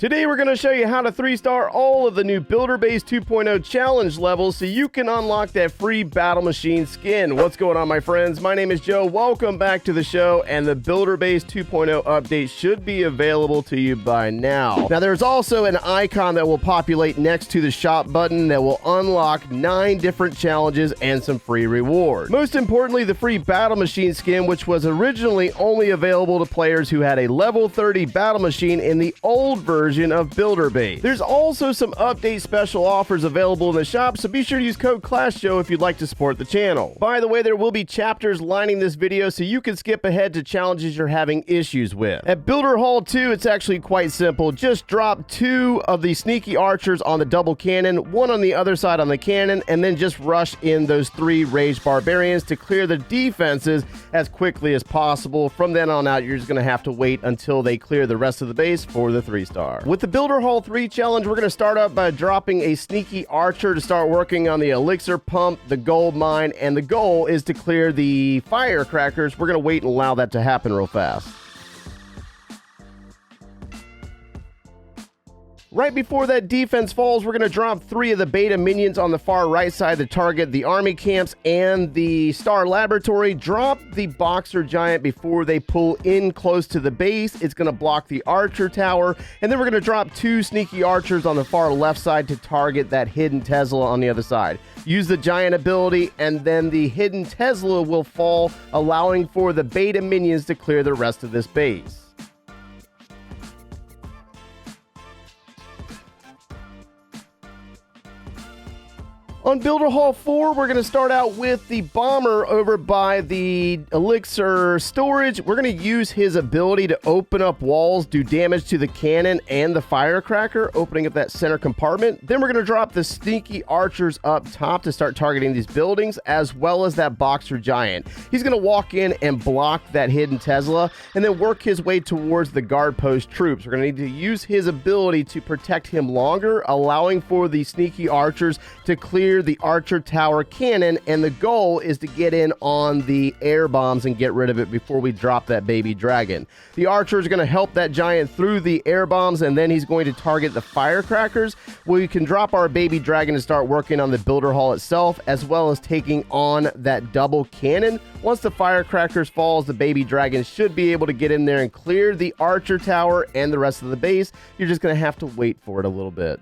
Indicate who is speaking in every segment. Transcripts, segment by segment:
Speaker 1: Today we're going to show you how to 3-star all of the new Builder Base 2.0 challenge levels so you can unlock that free Battle Machine skin. What's going on, my friends? My name is Joe. Welcome back to the show, and the Builder Base 2.0 update should be available to you by now. Now there's also an icon that will populate next to the shop button that will unlock 9 different challenges and some free rewards. Most importantly, the free Battle Machine skin, which was originally only available to players who had a level 30 Battle Machine in the old version of Builder Base. There's also some update special offers available in the shop, so be sure to use code CLASSSHOW if you'd like to support the channel. By the way, there will be chapters lining this video so you can skip ahead to challenges you're having issues with. At Builder Hall 2, it's actually quite simple. Just drop 2 of the sneaky archers on the double cannon, 1 on the other side on the cannon, and then just rush in those 3 raged barbarians to clear the defenses as quickly as possible. From then on out, you're just going to have to wait until they clear the rest of the base for the 3-star. With the Builder Hall 3 challenge, we're going to start out by dropping a sneaky archer to start working on the elixir pump, the gold mine, and the goal is to clear the firecrackers. We're going to wait and allow that to happen real fast. Right before that defense falls, we're going to drop 3 of the beta minions on the far right side to target the army camps and the star laboratory. Drop the boxer giant before they pull in close to the base. It's going to block the archer tower. And then we're going to drop 2 sneaky archers on the far left side to target that hidden Tesla on the other side. Use the giant ability, and then the hidden Tesla will fall, allowing for the beta minions to clear the rest of this base. On Builder Hall 4, we're going to start out with the bomber over by the elixir storage. We're going to use his ability to open up walls, do damage to the cannon and the firecracker, opening up that center compartment. Then we're going to drop the sneaky archers up top to start targeting these buildings, as well as that boxer giant. He's going to walk in and block that hidden Tesla, and then work his way towards the guard post troops. We're going to need to use his ability to protect him longer, allowing for the sneaky archers to clear the archer tower cannon, and the goal is to get in on the air bombs and get rid of it before we drop that baby dragon. The archer is going to help that giant through the air bombs, and then he's going to target the firecrackers. We can drop our baby dragon and start working on the Builder Hall itself, as well as taking on that double cannon. Once the firecrackers falls, the baby dragon should be able to get in there and clear the archer tower and the rest of the base. You're just going to have to wait for it a little bit.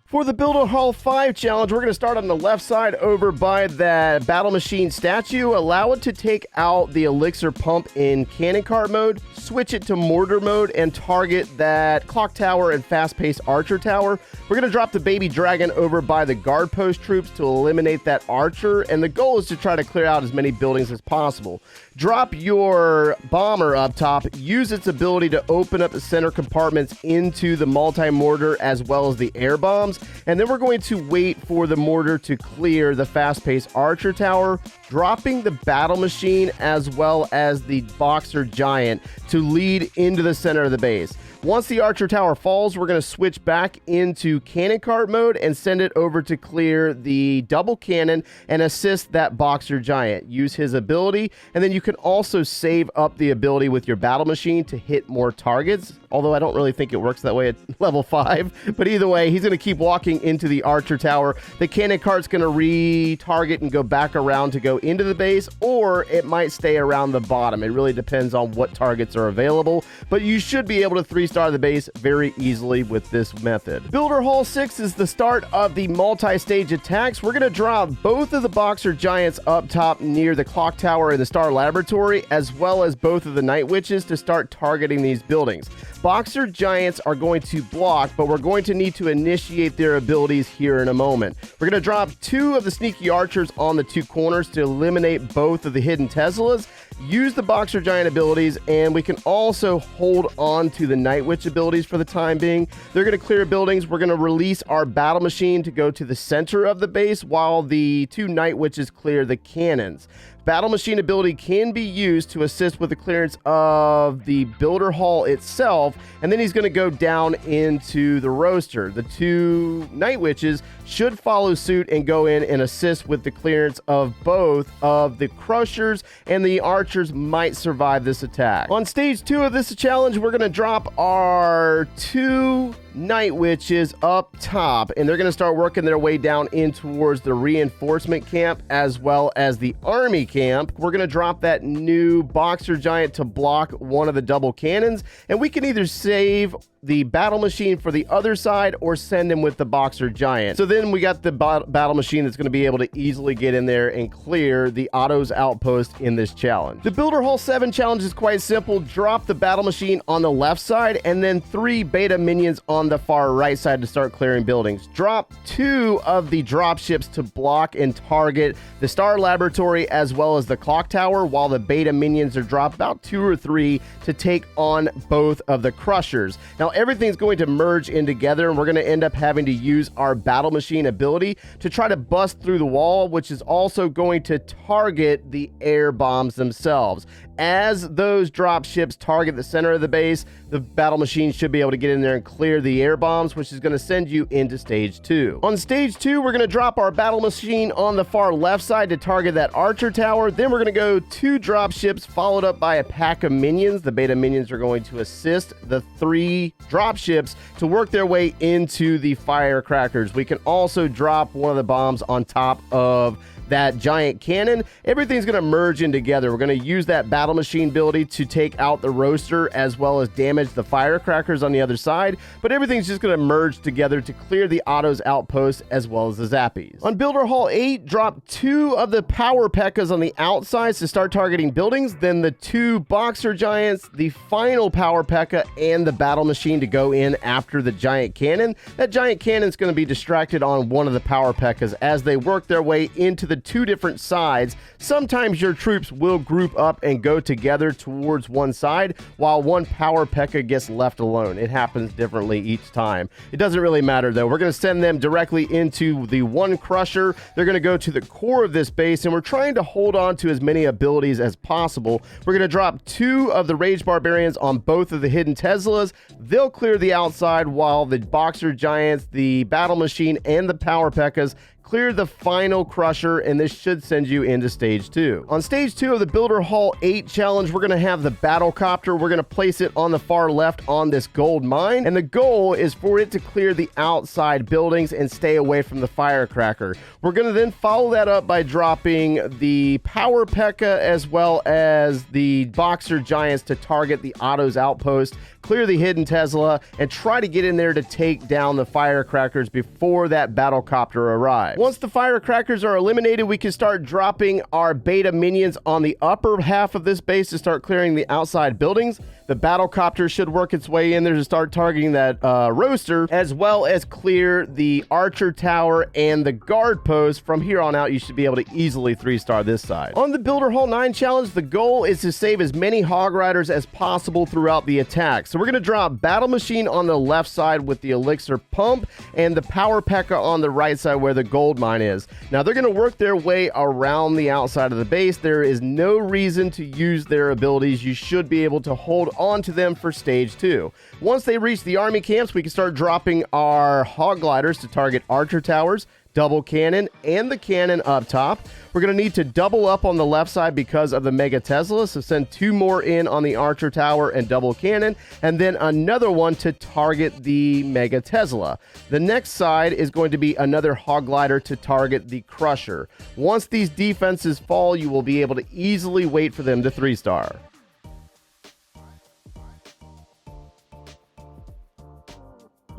Speaker 1: For the Builder Hall 5 challenge, we're going to start on the left side over by that Battle Machine statue. Allow it to take out the elixir pump in cannon cart mode, switch it to mortar mode, and target that clock tower and fast-paced archer tower. We're going to drop the baby dragon over by the guard post troops to eliminate that archer, and the goal is to try to clear out as many buildings as possible. Drop your bomber up top, use its ability to open up the center compartments into the multi-mortar as well as the air bombs, and then we're going to wait for the mortar to clear the fast-paced archer tower, dropping the battle machine as well as the boxer giant to lead into the center of the base. Once the archer tower falls, we're going to switch back into cannon cart mode and send it over to clear the double cannon and assist that boxer giant. Use his ability, and then you can also save up the ability with your battle machine to hit more targets, although I don't really think it works that way at level 5. But either way, he's going to keep walking into the archer tower. The cannon cart's going to re-target and go back around to go into the base, or it might stay around the bottom. It really depends on what targets are available, but you should be able to 3-star the base very easily with this method. Builder Hall 6 is the start of the multi-stage attacks. We're going to drop both of the boxer giants up top near the clock tower and the star laboratory, as well as both of the night witches to start targeting these buildings. Boxer giants are going to block, but we're going to need to initiate their abilities here in a moment. We're going to drop 2 of the sneaky archers on the 2 corners to eliminate both of the hidden Teslas. Use the boxer giant abilities, and we can also hold on to the night witch abilities for the time being. They're going to clear buildings. We're going to release our battle machine to go to the center of the base while the 2 night witches clear the cannons. battle machine ability can be used to assist with the clearance of the builder hall itself, and then he's going to go down into the roaster. The two Night Witches should follow suit and go in and assist with the clearance of both of the crushers, and the archers might survive this attack. On stage 2 of this challenge, we're going to drop our two Night Witches up top, and they're going to start working their way down in towards the reinforcement camp as well as the army camp. We're going to drop that new Boxer Giant to block one of the double cannons, and we can either save the battle machine for the other side or send him with the Boxer Giant. So then we got the battle machine that's going to be able to easily get in there and clear the Otto's outpost in this challenge. The Builder Hall 7 challenge is quite simple. Drop the battle machine on the left side and then 3 beta minions on the far right side to start clearing buildings. Drop 2 of the drop ships to block and target the Star Laboratory as well as the Clock Tower, while the beta minions are dropped about 2 or 3 to take on both of the crushers. Now everything's going to merge in together, and we're going to end up having to use our battle machine ability to try to bust through the wall, which is also going to target the air bombs themselves. As those drop ships target the center of the base, the battle machine should be able to get in there and clear the air bombs, which is going to send you into stage 2. On stage 2, we're going to drop our battle machine on the far left side to target that archer tower. Then we're going to go 2 drop ships followed up by a pack of minions. The beta minions are going to assist the 3 drop ships to work their way into the firecrackers. We can also drop one of the bombs on top of that giant cannon. Everything's going to merge in together. We're going to use that battle machine ability to take out the roaster as well as damage the firecrackers on the other side, but everything's just going to merge together to clear the Otto's outpost as well as the Zappies. On Builder Hall 8, drop 2 of the power P.E.K.K.A.s on the outsides to start targeting buildings, then the 2 Boxer Giants, the final power P.E.K.K.A. and the battle machine to go in after the giant cannon. That giant cannon's going to be distracted on one of the power P.E.K.K.A.s as they work their way into the 2 different sides. Sometimes your troops will group up and go together towards one side while one power P.E.K.K.A. gets left alone. It happens differently each time. It doesn't really matter though. We're going to send them directly into the one crusher. They're going to go to the core of this base, and we're trying to hold on to as many abilities as possible. We're going to drop 2 of the Rage Barbarians on both of the hidden Teslas. They'll clear the outside while the Boxer Giants, the battle machine, and the power P.E.K.K.A.s clear the final crusher, and this should send you into stage 2. On stage 2 of the Builder Hall 8 challenge, we're going to have the Battlecopter. We're going to place it on the far left on this gold mine, and the goal is for it to clear the outside buildings and stay away from the firecracker. We're going to then follow that up by dropping the power P.E.K.K.A. as well as the Boxer Giants to target the Otto's outpost, clear the hidden Tesla, and try to get in there to take down the firecrackers before that Battlecopter arrives. Once the firecrackers are eliminated, we can start dropping our beta minions on the upper half of this base to start clearing the outside buildings. The Battlecopter should work its way in there to start targeting that roaster, as well as clear the archer tower and the guard post. From here on out, you should be able to easily 3-star this side. On the Builder Hall 9 challenge, the goal is to save as many Hog Riders as possible throughout the attack. So we're going to drop Battle Machine on the left side with the Elixir Pump and the Power P.E.K.K.A. on the right side where the gold mine is. Now they're going to work their way around the outside of the base. There is no reason to use their abilities. You should be able to hold onto them for stage 2. Once they reach the army camps, we can start dropping our Hog Gliders to target archer towers, double cannon, and the cannon up top. We're going to need to double up on the left side because of the Mega Tesla, so send 2 more in on the archer tower and double cannon, and then another one to target the Mega Tesla. The next side is going to be another Hog Glider to target the Crusher. Once these defenses fall, you will be able to easily wait for them to 3-star.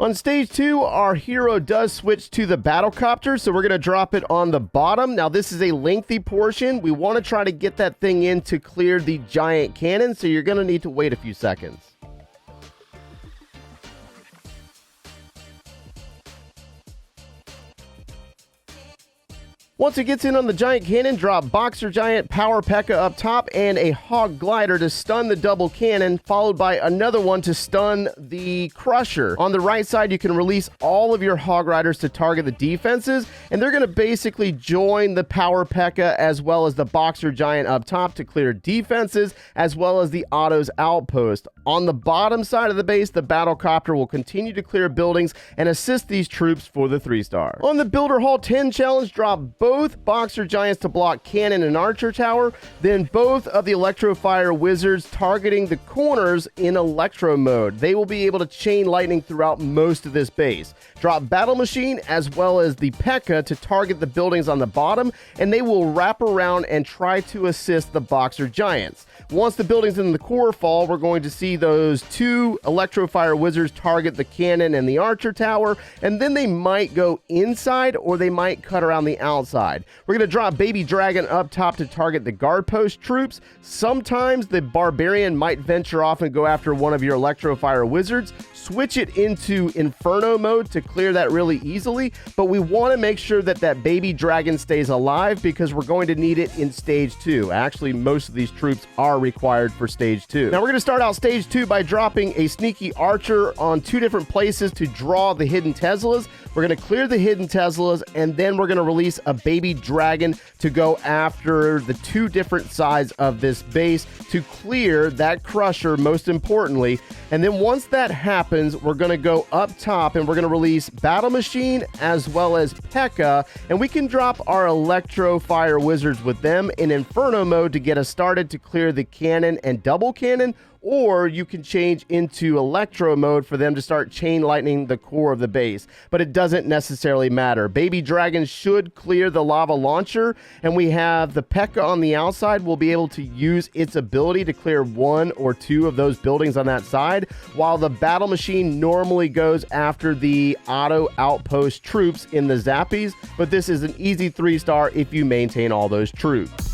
Speaker 1: On stage 2, our hero does switch to the Battlecopter, so we're going to drop it on the bottom. Now, this is a lengthy portion. We want to try to get that thing in to clear the giant cannon, so you're going to need to wait a few seconds. Once it gets in on the giant cannon, drop Boxer Giant, Power P.E.K.K.A. up top, and a Hog Glider to stun the double cannon, followed by another one to stun the Crusher. On the right side, you can release all of your Hog Riders to target the defenses, and they're going to basically join the Power P.E.K.K.A. as well as the Boxer Giant up top to clear defenses, as well as the Otto's outpost. On the bottom side of the base, the Battlecopter will continue to clear buildings and assist these troops for the 3-star. On the Builder Hall 10 challenge, drop both Boxer Giants to block Cannon and Archer Tower, then both of the Electrofire Wizards targeting the corners in Electro mode. They will be able to chain lightning throughout most of this base. Drop Battle Machine as well as the P.E.K.K.A. to target the buildings on the bottom, and they will wrap around and try to assist the Boxer Giants. Once the buildings in the core fall, we're going to see those 2 Electrofire Wizards target the Cannon and the Archer Tower, and then they might go inside or they might cut around the outside. We're going to drop Baby Dragon up top to target the guard post troops. Sometimes the Barbarian might venture off and go after one of your Electrofire Wizards. Switch it into Inferno mode to clear that really easily, but we want to make sure that that Baby Dragon stays alive because we're going to need it in Stage 2. Actually, most of these troops are required for Stage 2. Now we're going to start out Stage 2 by dropping a Sneaky Archer on 2 different places to draw the hidden Teslas. We're going to clear the hidden Teslas, and then we're going to release a Baby Dragon to go after the 2 different sides of this base to clear that Crusher, most importantly. And then once that happens, we're going to go up top and we're going to release Battle Machine as well as P.E.K.K.A. And we can drop our Electrofire Wizards with them in Inferno mode to get us started to clear the cannon and double cannon, or you can change into Electro mode for them to start chain lightning the core of the base. But it doesn't necessarily matter. Baby Dragon should clear the lava launcher, and we have the P.E.K.K.A. on the outside will be able to use its ability to clear 1 or 2 of those buildings on that side, while the Battle Machine normally goes after the Otto outpost troops in the Zappies, but this is an easy 3-star if you maintain all those troops.